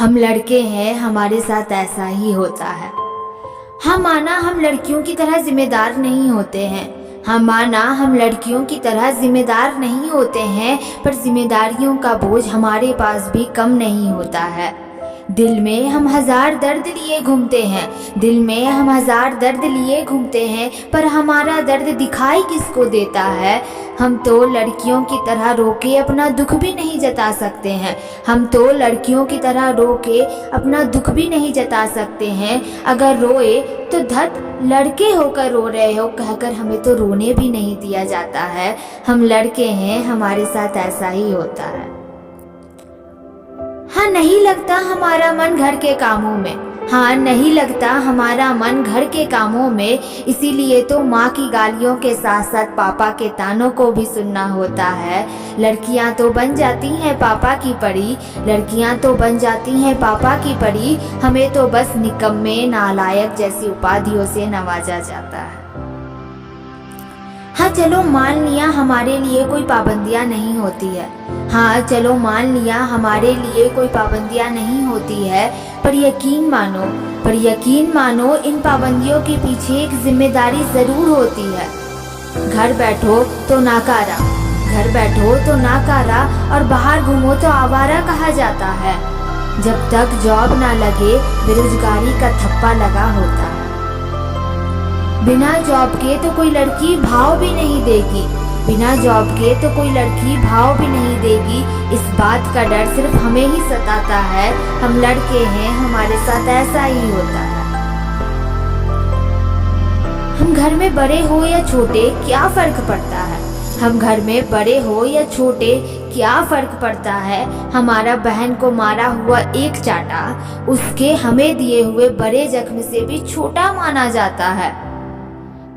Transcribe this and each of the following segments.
हम लड़के हैं, हमारे साथ ऐसा ही होता है। हम माना हम लड़कियों की तरह जिम्मेदार नहीं होते हैं। हम माना हम लड़कियों की तरह जिम्मेदार नहीं होते हैं, पर जिम्मेदारियों का बोझ हमारे पास भी कम नहीं होता है। दिल में हम हजार दर्द लिए घूमते हैं, दिल में हम हजार दर्द लिए घूमते हैं, पर हमारा दर्द दिखाई किसको देता है। हम तो लड़कियों की तरह रोके अपना दुख भी नहीं जता सकते हैं। हम तो लड़कियों की तरह रोके अपना दुख भी नहीं जता सकते हैं। अगर रोए तो धत लड़के होकर रो रहे हो कहकर हमें तो रोने भी नहीं दिया जाता है। हम लड़के हैं, हमारे साथ ऐसा ही होता है। हाँ, नहीं लगता हमारा मन घर के कामों में। हाँ, नहीं लगता हमारा मन घर के कामों में। इसीलिए तो माँ की गालियों के साथ साथ पापा के तानों को भी सुनना होता है। लड़कियाँ तो बन जाती हैं पापा की परी, लड़कियाँ तो बन जाती हैं पापा की परी। हमें तो बस निकम्मे, नालायक जैसी उपाधियों से नवाजा जाता है। हाँ चलो, मान लिया हमारे लिए कोई पाबंदियाँ नहीं होती है। हाँ चलो, मान लिया हमारे लिए कोई पाबंदियाँ नहीं होती है, पर यकीन मानो इन पाबंदियों के पीछे एक जिम्मेदारी ज़रूर होती है। घर बैठो तो नाकारा, घर बैठो तो नाकारा, और बाहर घूमो तो आवारा कहा जाता है। जब तक जॉब ना लगे बेरोजगारी का थप्पा लगा होता है। बिना जॉब के तो कोई लड़की भाव भी नहीं देगी, बिना जॉब के तो कोई लड़की भाव भी नहीं देगी। इस बात का डर सिर्फ हमें ही सताता है। हम लड़के हैं, हमारे साथ ऐसा ही होता है। हम घर में बड़े हो या छोटे क्या फर्क पड़ता है। हम घर में बड़े हो या छोटे क्या फर्क पड़ता है। हमारा बहन को मारा हुआ एक चाटा उसके हमें दिए हुए बड़े जख्म से भी छोटा माना जाता है।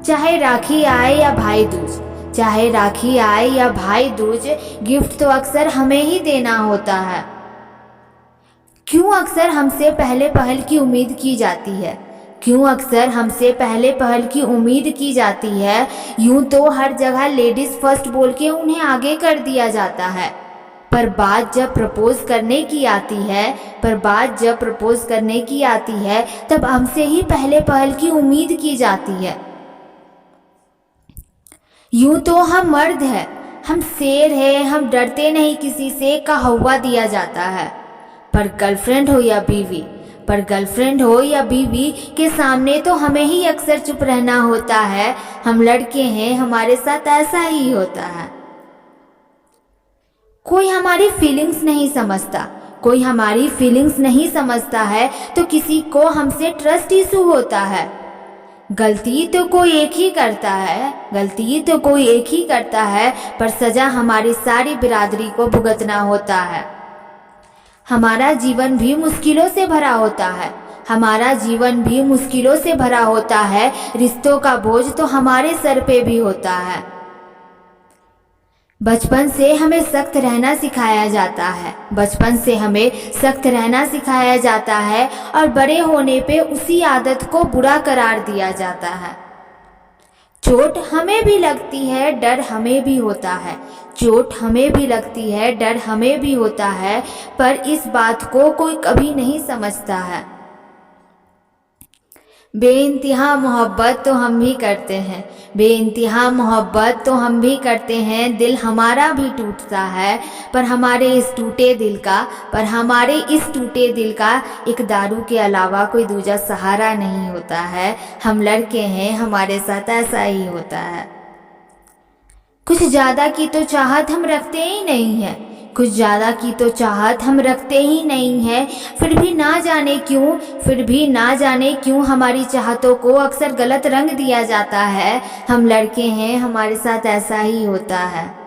चाहे राखी आए या भाई दूज, चाहे राखी आए या भाई दूज, गिफ्ट तो अक्सर हमें ही देना होता है। क्यों अक्सर हमसे पहले पहल की उम्मीद की जाती है, क्यों अक्सर हमसे पहले पहल की उम्मीद की जाती है। यूं तो हर जगह लेडीज फर्स्ट बोल के उन्हें आगे कर दिया जाता है, पर बात जब प्रपोज करने की आती है, तब हमसे ही पहले पहल की उम्मीद की जाती है। यूं तो हम मर्द हैं, हम शेर हैं, हम डरते नहीं किसी से कहा दिया जाता है। पर गर्लफ्रेंड हो या बीवी के सामने तो हमें ही अक्सर चुप रहना होता है। हम लड़के हैं, हमारे साथ ऐसा ही होता है। कोई हमारी फीलिंग्स नहीं समझता है तो किसी को हमसे ट्रस्ट इशू होता है। गलती तो कोई एक ही करता है, पर सजा हमारी सारी बिरादरी को भुगतना होता है। हमारा जीवन भी मुश्किलों से भरा होता है। रिश्तों का बोझ तो हमारे सर पे भी होता है। बचपन से हमें सख्त रहना सिखाया जाता है, और बड़े होने पे उसी आदत को बुरा करार दिया जाता है। चोट हमें भी लगती है, डर हमें भी होता है, पर इस बात को कोई कभी नहीं समझता है। बेइंतहा मोहब्बत तो हम भी करते हैं, दिल हमारा भी टूटता है, पर हमारे इस टूटे दिल का एक दारू के अलावा कोई दूजा सहारा नहीं होता है। हम लड़के हैं, हमारे साथ ऐसा ही होता है। कुछ ज्यादा की तो चाहत हम रखते ही नहीं है, फिर भी ना जाने क्यों हमारी चाहतों को अक्सर गलत रंग दिया जाता है। हम लड़के हैं, हमारे साथ ऐसा ही होता है।